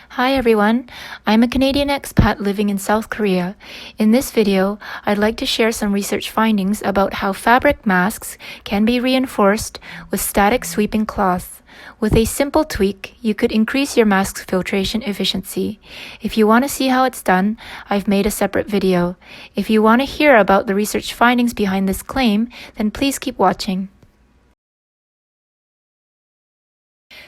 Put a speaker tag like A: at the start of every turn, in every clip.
A: Hi everyone, I'm a Canadian expat living in South Korea. In this video, I'd like to share some research findings about how fabric masks can be reinforced with static sweeping cloths. With a simple tweak, you could increase your mask's filtration efficiency. If you want to see how it's done, I've made a separate video. If you want to hear about the research findings behind this claim, then please keep watching.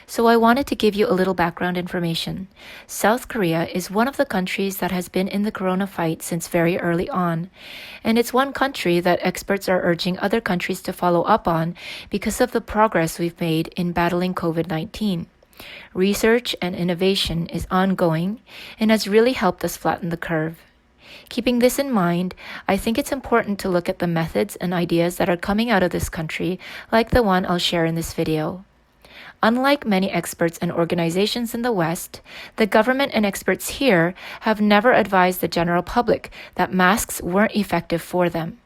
A: So I wanted to give you a little background information. South Korea is one of the countries that has been in the corona fight since very early on. And it's one country that experts are urging other countries to follow up on because of the progress we've made in battling COVID-19. Research and innovation is ongoing and has really helped us flatten the curve. Keeping this in mind, I think it's important to look at the methods and ideas that are coming out of this country, like the one I'll share in this video. Unlike many experts and organizations in the West, the government and experts here have never advised the general public that masks weren't effective for them.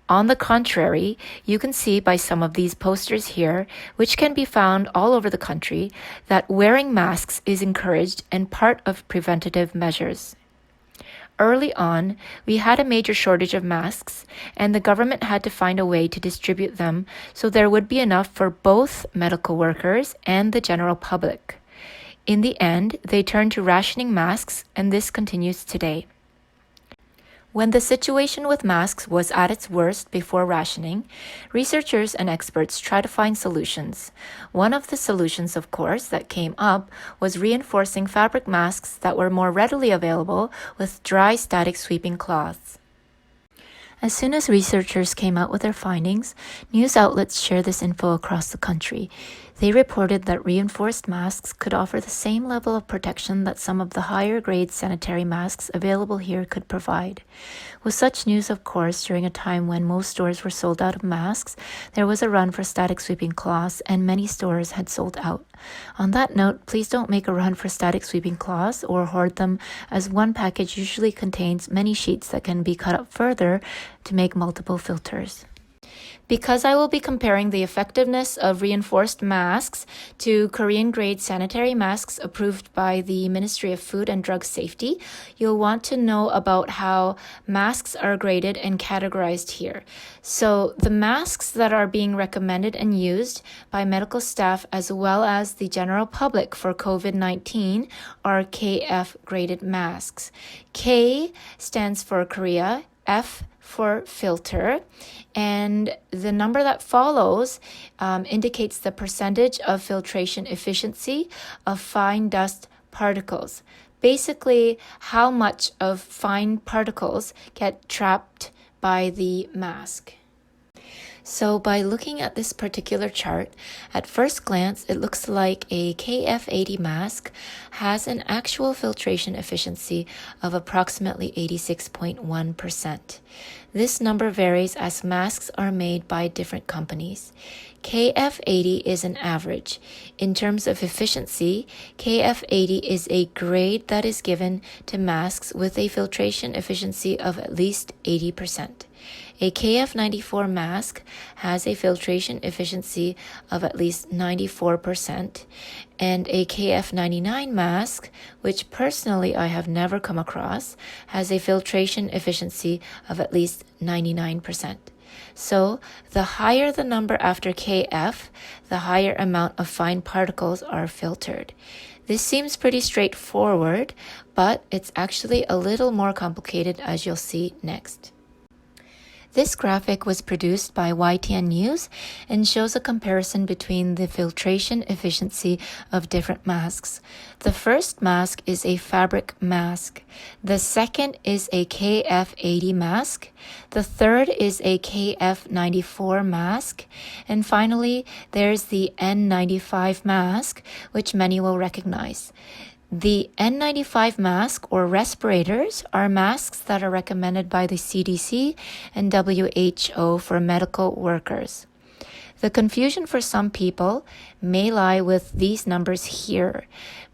A: On the contrary, you can see by some of these posters here, which can be found all over the country, that wearing masks is encouraged and part of preventative measures. Early on, we had a major shortage of masks, and the government had to find a way to distribute them so there would be enough for both medical workers and the general public. In the end, they turned to rationing masks, and this continues today. When the situation with masks was at its worst before rationing, researchers and experts tried to find solutions. One of the solutions, of course, that came up was reinforcing fabric masks that were more readily available with dry static sweeping cloths. As soon as researchers came out with their findings, news outlets shared this info across the country. They reported that reinforced masks could offer the same level of protection that some of the higher grade sanitary masks available here could provide. With such news, of course, during a time when most stores were sold out of masks, there was a run for static sweeping cloths and many stores had sold out. On that note, please don't make a run for static sweeping cloths or hoard them, as one package usually contains many sheets that can be cut up further to make multiple filters. Because I will be comparing the effectiveness of reinforced masks to Korean-grade sanitary masks approved by the Ministry of Food and Drug Safety, you'll want to know about how masks are graded and categorized here. So the masks that are being recommended and used by medical staff as well as the general public for COVID-19 are KF graded masks. K stands for Korea, F for filter, and the number that follows indicates the percentage of filtration efficiency of fine dust particles. Basically, how much of fine particles get trapped by the mask. So by looking at this particular chart, at first glance, it looks like a KF80 mask has an actual filtration efficiency of approximately 86.1%. This number varies as masks are made by different companies. KF80 is an average. In terms of efficiency, KF80 is a grade that is given to masks with a filtration efficiency of at least 80%. A KF94 mask has a filtration efficiency of at least 94%, and a KF99 mask, which personally I have never come across, has a filtration efficiency of at least 99%. So, the higher the number after KF, the higher amount of fine particles are filtered. This seems pretty straightforward, but it's actually a little more complicated, as you'll see next. This graphic was produced by YTN News and shows a comparison between the filtration efficiency of different masks. The first mask is a fabric mask. The second is a KF80 mask. The third is a KF94 mask. And finally, there's the N95 mask, which many will recognize. The N95 mask or respirators are masks that are recommended by the CDC and WHO for medical workers. The confusion for some people may lie with these numbers here.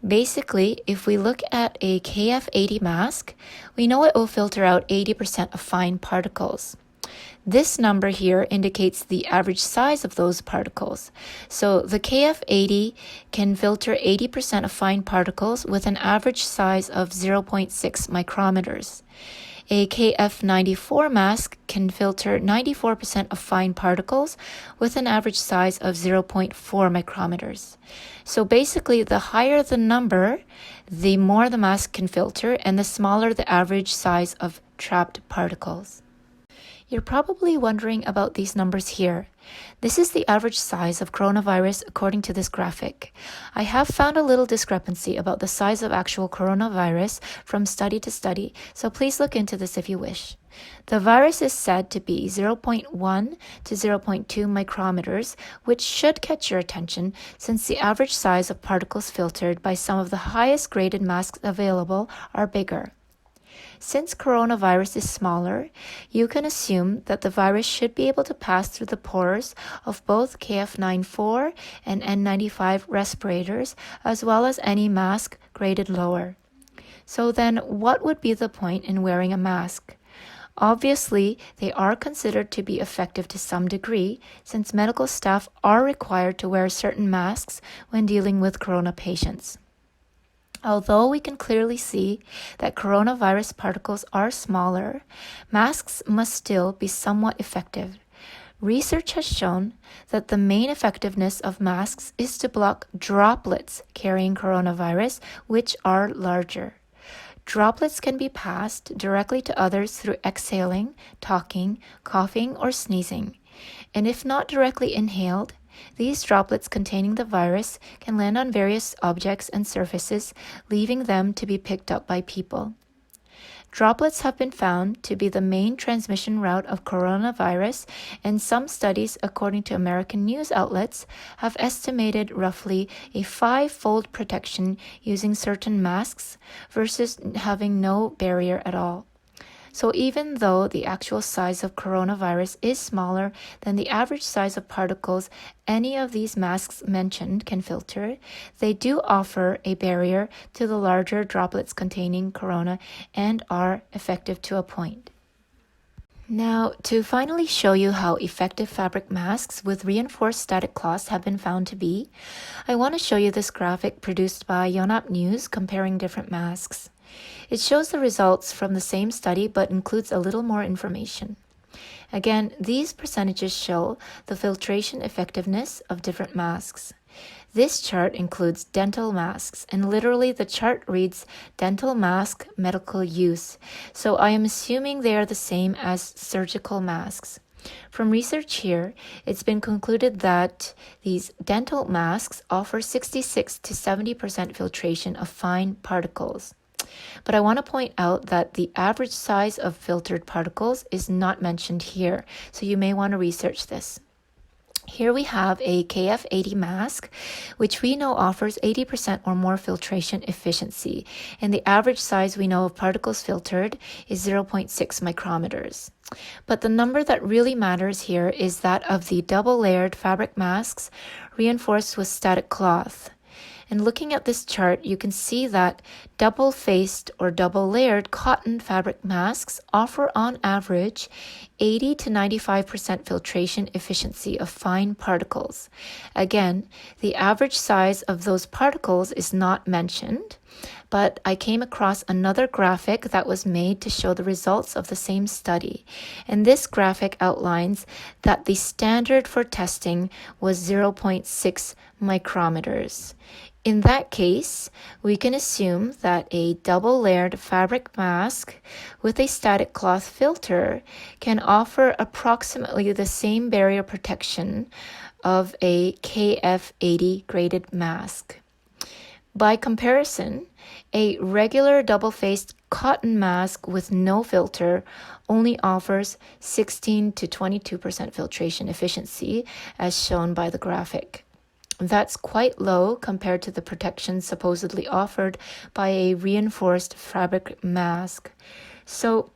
A: Basically, if we look at a KF80 mask, we know it will filter out 80% of fine particles. This number here indicates the average size of those particles. So the KF80 can filter 80% of fine particles with an average size of 0.6 micrometers. A KF94 mask can filter 94% of fine particles with an average size of 0.4 micrometers. So basically, the higher the number, the more the mask can filter, and the smaller the average size of trapped particles. You're probably wondering about these numbers here. This is the average size of coronavirus according to this graphic. I have found a little discrepancy about the size of actual coronavirus from study to study, so please look into this if you wish. The virus is said to be 0.1 to 0.2 micrometers, which should catch your attention since the average size of particles filtered by some of the highest graded masks available are bigger. Since coronavirus is smaller, you can assume that the virus should be able to pass through the pores of both KF94 and N95 respirators, as well as any mask graded lower. So then, what would be the point in wearing a mask? Obviously, they are considered to be effective to some degree, since medical staff are required to wear certain masks when dealing with corona patients. Although we can clearly see that coronavirus particles are smaller, masks must still be somewhat effective. Research has shown that the main effectiveness of masks is to block droplets carrying coronavirus, which are larger. Droplets can be passed directly to others through exhaling, talking, coughing, or sneezing. And if not directly inhaled, these droplets containing the virus can land on various objects and surfaces, leaving them to be picked up by people. Droplets have been found to be the main transmission route of coronavirus, and some studies, according to American news outlets, have estimated roughly a 5-fold protection using certain masks versus having no barrier at all. So even though the actual size of coronavirus is smaller than the average size of particles any of these masks mentioned can filter, they do offer a barrier to the larger droplets containing corona and are effective to a point. Now, to finally show you how effective fabric masks with reinforced static cloths have been found to be, I want to show you this graphic produced by Yonhap News comparing different masks. It shows the results from the same study but includes a little more information. Again, these percentages show the filtration effectiveness of different masks. This chart includes dental masks, and literally the chart reads dental mask medical use, so I am assuming they are the same as surgical masks. From research here, it's been concluded that these dental masks offer 66 to 70% filtration of fine particles. But I want to point out that the average size of filtered particles is not mentioned here, so you may want to research this. Here we have a KF80 mask, which we know offers 80% or more filtration efficiency, and the average size we know of particles filtered is 0.6 micrometers. But the number that really matters here is that of the double-layered fabric masks reinforced with static cloth. And looking at this chart, you can see that double-faced or double-layered cotton fabric masks offer on average 80 to 95% filtration efficiency of fine particles. Again, the average size of those particles is not mentioned, but I came across another graphic that was made to show the results of the same study. And this graphic outlines that the standard for testing was 0.6 micrometers. In that case, we can assume that a double-layered fabric mask with a static cloth filter can offer approximately the same barrier protection of a KF80 graded mask. By comparison, a regular double-faced cotton mask with no filter only offers 16 to 22% filtration efficiency, as shown by the graphic. That's quite low compared to the protection supposedly offered by a reinforced fabric mask. So,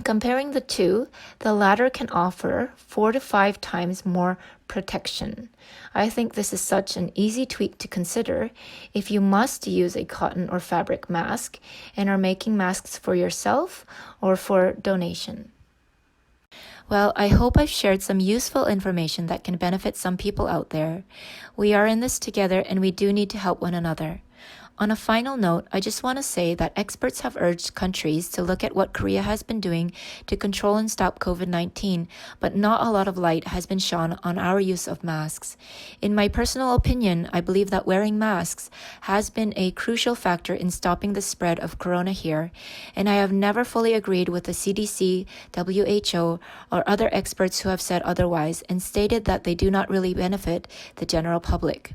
A: comparing the two, the latter can offer 4 to 5 times more protection. I think this is such an easy tweak to consider if you must use a cotton or fabric mask and are making masks for yourself or for donation. Well, I hope I've shared some useful information that can benefit some people out there. We are in this together and we do need to help one another. On a final note, I just want to say that experts have urged countries to look at what Korea has been doing to control and stop COVID 19, but not a lot of light has been shone on our use of masks. In my personal opinion, I believe that wearing masks has been a crucial factor in stopping the spread of corona here, and I have never fully agreed with the CDC, WHO, or other experts who have said otherwise and stated that they do not really benefit the general public.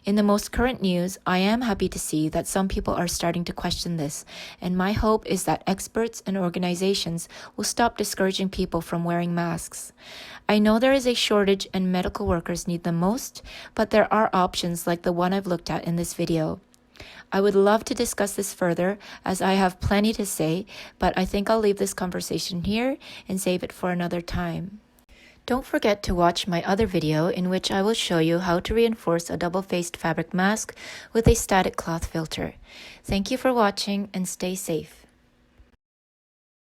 A: In the most current news, I am happy to see that some people are starting to question this, and my hope is that experts and organizations will stop discouraging people from wearing masks. I know there is a shortage and medical workers need them most, but there are options like the one I've looked at in this video. I would love to discuss this further as I have plenty to say, but I think I'll leave this conversation here and save it for another time. Don't forget to watch my other video in which I will show you how to reinforce a double-faced fabric mask with a static cloth filter. Thank you for watching and stay safe.